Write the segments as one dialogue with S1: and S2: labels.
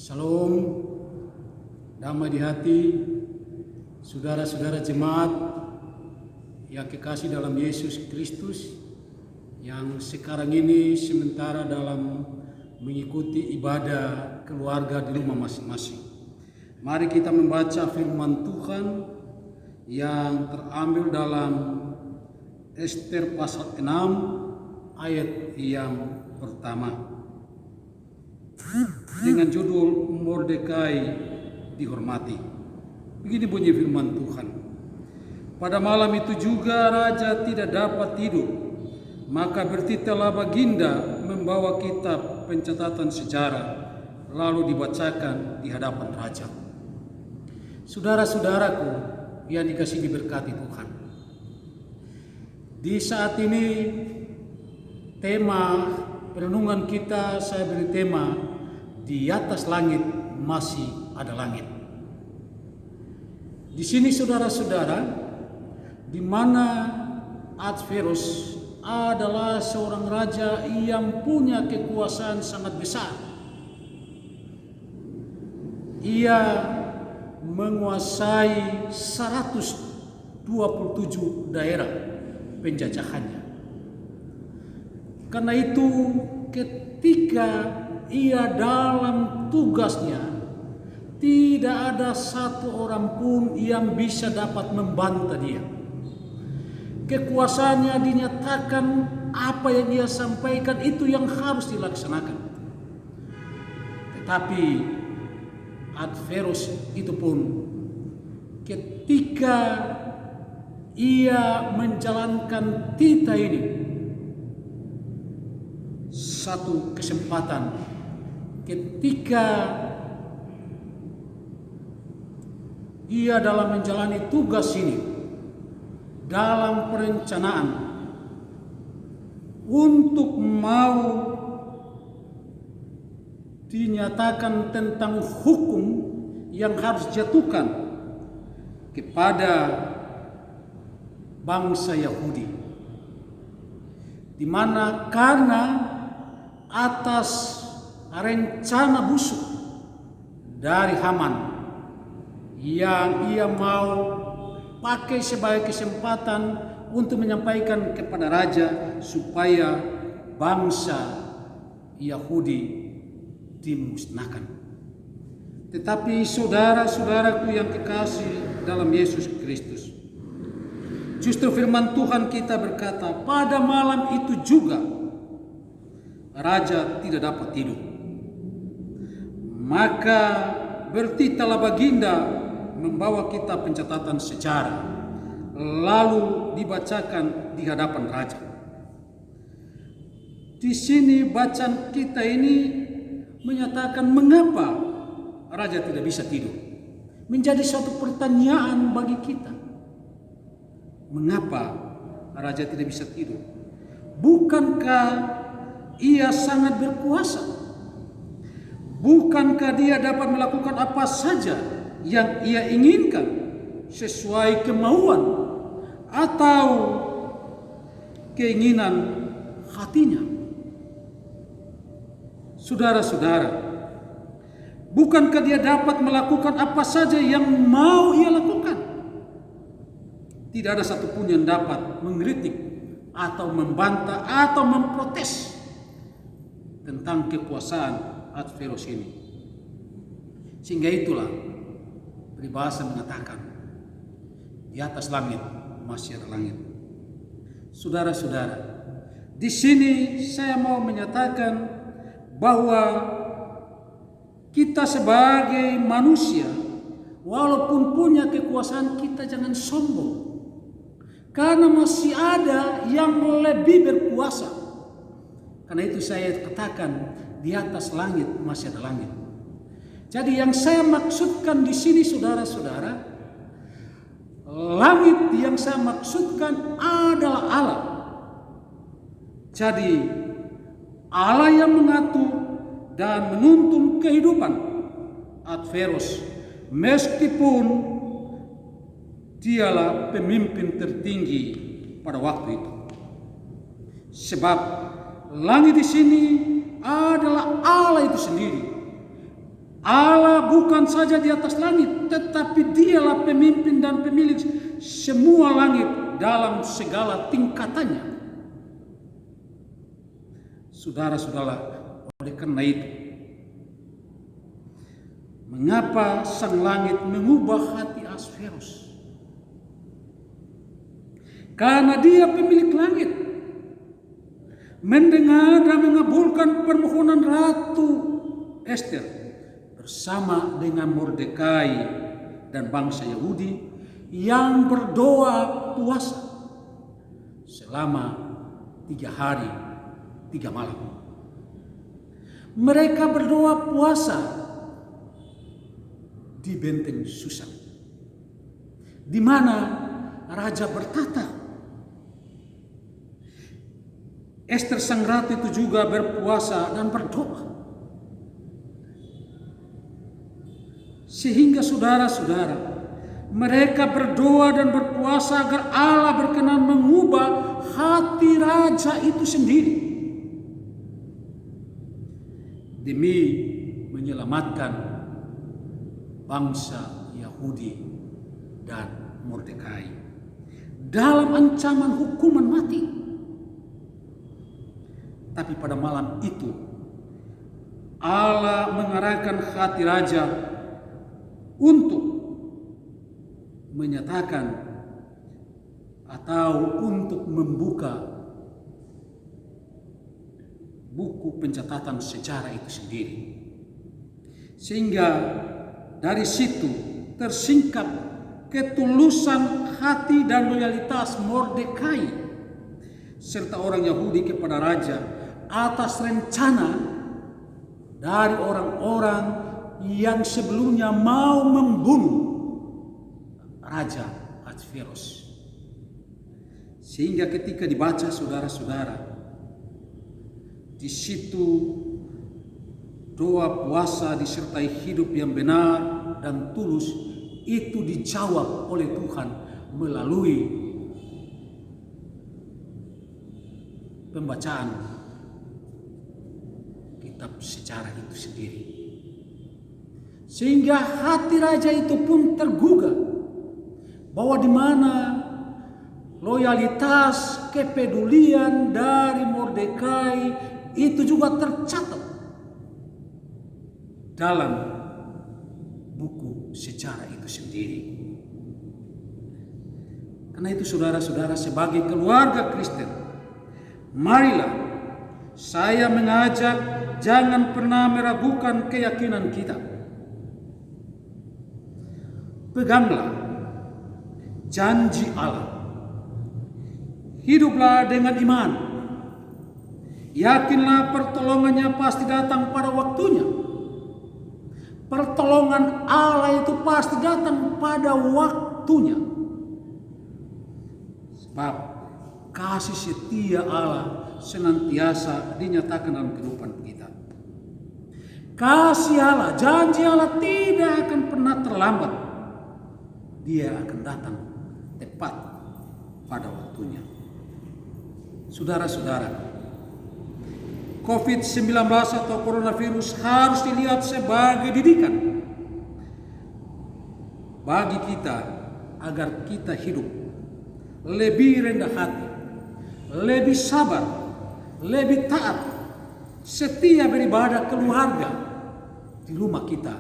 S1: Shalom, damai di hati, saudara-saudara jemaat yang kekasih dalam Yesus Kristus, yang sekarang ini sementara dalam mengikuti ibadah keluarga di rumah masing-masing. Mari kita membaca firman Tuhan yang terambil dalam Ester pasal 6 ayat yang pertama. Dengan judul Mordekai dihormati. Begini bunyi firman Tuhan. Pada malam itu juga raja tidak dapat tidur. Maka bertitahlah baginda membawa kitab pencatatan sejarah, lalu dibacakan di hadapan raja. Saudara-saudaraku yang dikasihi diberkati Tuhan, di saat ini tema perenungan kita saya beri tema di atas langit masih ada langit. Di sini saudara-saudara, di mana Ahasverus adalah seorang raja yang punya kekuasaan sangat besar. Ia menguasai 127 daerah penjajahannya. Karena itu ketika ia dalam tugasnya, tidak ada satu orang pun yang bisa dapat membantah dia. Kekuasaannya dinyatakan, apa yang ia sampaikan itu yang harus dilaksanakan. Tetapi Ahasverus itu pun ketika ia menjalankan titah ini, satu kesempatan ketika ia dalam menjalani tugas ini, dalam perencanaan untuk mau dinyatakan tentang hukum yang harus dijatuhkan kepada bangsa Yahudi, di mana karena atas rencana busuk dari Haman yang ia mau pakai sebagai kesempatan untuk menyampaikan kepada raja supaya bangsa Yahudi dimusnahkan. Tetapi saudara-saudaraku yang kekasih dalam Yesus Kristus, justru firman Tuhan kita berkata, pada malam itu juga raja tidak dapat tidur. Maka bertitahlah baginda membawa kitab pencatatan sejarah, lalu dibacakan di hadapan raja. Di sini bacaan kita ini menyatakan mengapa raja tidak bisa tidur. Menjadi suatu pertanyaan bagi kita. Mengapa raja tidak bisa tidur? Bukankah ia sangat berkuasa? Bukankah dia dapat melakukan apa saja yang ia inginkan sesuai kemauan atau keinginan hatinya? Saudara-saudara, bukankah dia dapat melakukan apa saja yang mau ia lakukan? Tidak ada satupun yang dapat mengkritik atau membantah atau memprotes tentang kekuasaan Ahasverus ini. Sehingga itulah peribahasa mengatakan, di atas langit masih ada langit. Saudara-saudara, di sini saya mau menyatakan bahwa kita sebagai manusia, walaupun punya kekuasaan, kita jangan sombong. Karena masih ada yang lebih berkuasa. Karena itu saya katakan, di atas langit masih ada langit. Jadi yang saya maksudkan di sini saudara-saudara, langit yang saya maksudkan adalah Allah. Jadi Allah yang mengatur dan menuntun kehidupan Ahasverus, meskipun dialah pemimpin tertinggi pada waktu itu. Sebab langit di sini adalah Allah itu sendiri. Allah bukan saja di atas langit, tetapi Dialah pemimpin dan pemilik semua langit dalam segala tingkatannya. Saudara-saudara, oleh karena itu, mengapa sang langit mengubah hati Ahasverus? Karena dia pemilik langit, mendengar dan mengabulkan permohonan Ratu Ester bersama dengan Mordekai dan bangsa Yahudi yang berdoa puasa selama 3 hari 3 malam. Mereka berdoa puasa di benteng Susan, di mana raja bertata. Ester sang ratu itu juga berpuasa dan berdoa. Sehingga saudara-saudara, mereka berdoa dan berpuasa agar Allah berkenan mengubah hati raja itu sendiri demi menyelamatkan bangsa Yahudi dan Mordekai dalam ancaman hukuman mati. Tapi pada malam itu Allah mengarahkan hati raja untuk menyatakan atau untuk membuka buku pencatatan sejarah itu sendiri. Sehingga dari situ tersingkap ketulusan hati dan loyalitas Mordekai serta orang Yahudi kepada raja atas rencana dari orang-orang yang sebelumnya mau membunuh Raja Ahasverus. Sehingga ketika dibaca saudara-saudara, di situ doa puasa disertai hidup yang benar dan tulus itu dijawab oleh Tuhan melalui pembacaan kitab sejarah itu sendiri. Sehingga hati raja itu pun tergugah bahwa di mana loyalitas, kepedulian dari Mordekai itu juga tercatat dalam buku sejarah itu sendiri. Karena itu saudara-saudara, sebagai keluarga Kristen, marilah saya mengajak jangan pernah meragukan keyakinan kita. Peganglah janji Allah. Hiduplah dengan iman. Yakinlah pertolongannya pasti datang pada waktunya. Pertolongan Allah itu pasti datang pada waktunya. Sebab kasih setia Allah senantiasa dinyatakan dalam kehidupan kita. Kasih Allah, janji Allah tidak akan pernah terlambat. Dia akan datang tepat pada waktunya. Saudara-saudara, COVID-19 atau coronavirus harus dilihat sebagai didikan bagi kita agar kita hidup lebih rendah hati, lebih sabar, lebih taat, setia beribadah keluarga di rumah kita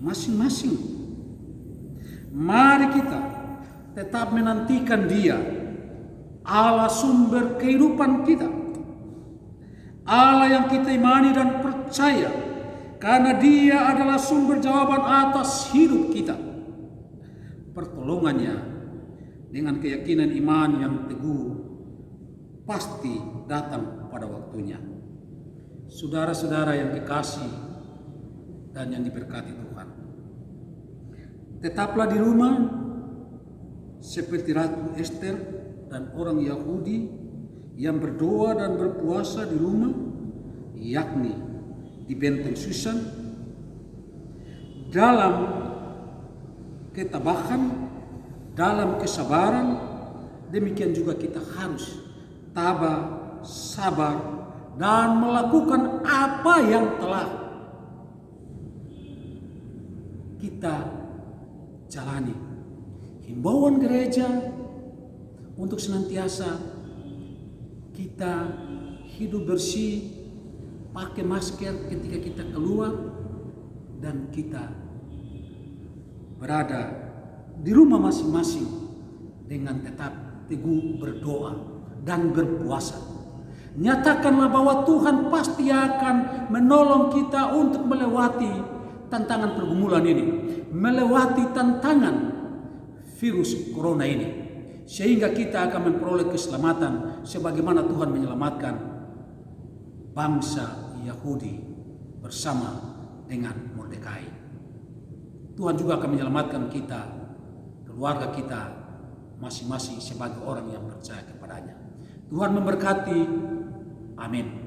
S1: masing-masing. Mari kita tetap menantikan Dia, Allah sumber kehidupan kita, Allah yang kita imani dan percaya, karena Dia adalah sumber jawaban atas hidup kita. Pertolongannya dengan keyakinan iman yang teguh pasti datang pada waktunya. Saudara-saudara yang dikasihi dan yang diberkati Tuhan, tetaplah di rumah seperti Ratu Ester dan orang Yahudi yang berdoa dan berpuasa di rumah, yakni di benteng Susan, dalam ketabahan, dalam kesabaran. Demikian juga kita harus tabah, sabar, dan melakukan apa yang telah kita jalani. Himbauan gereja untuk senantiasa kita hidup bersih, pakai masker ketika kita keluar, dan kita berada di rumah masing-masing dengan tetap teguh berdoa dan berpuasa. Nyatakanlah bahwa Tuhan pasti akan menolong kita untuk melewati tantangan pergumulan ini, melewati tantangan virus corona ini, sehingga kita akan memperoleh keselamatan sebagaimana Tuhan menyelamatkan bangsa Yahudi bersama dengan Mordekai. Tuhan juga akan menyelamatkan kita, keluarga kita masing-masing sebagai orang yang percaya kepadanya. Tuhan memberkati. Amin.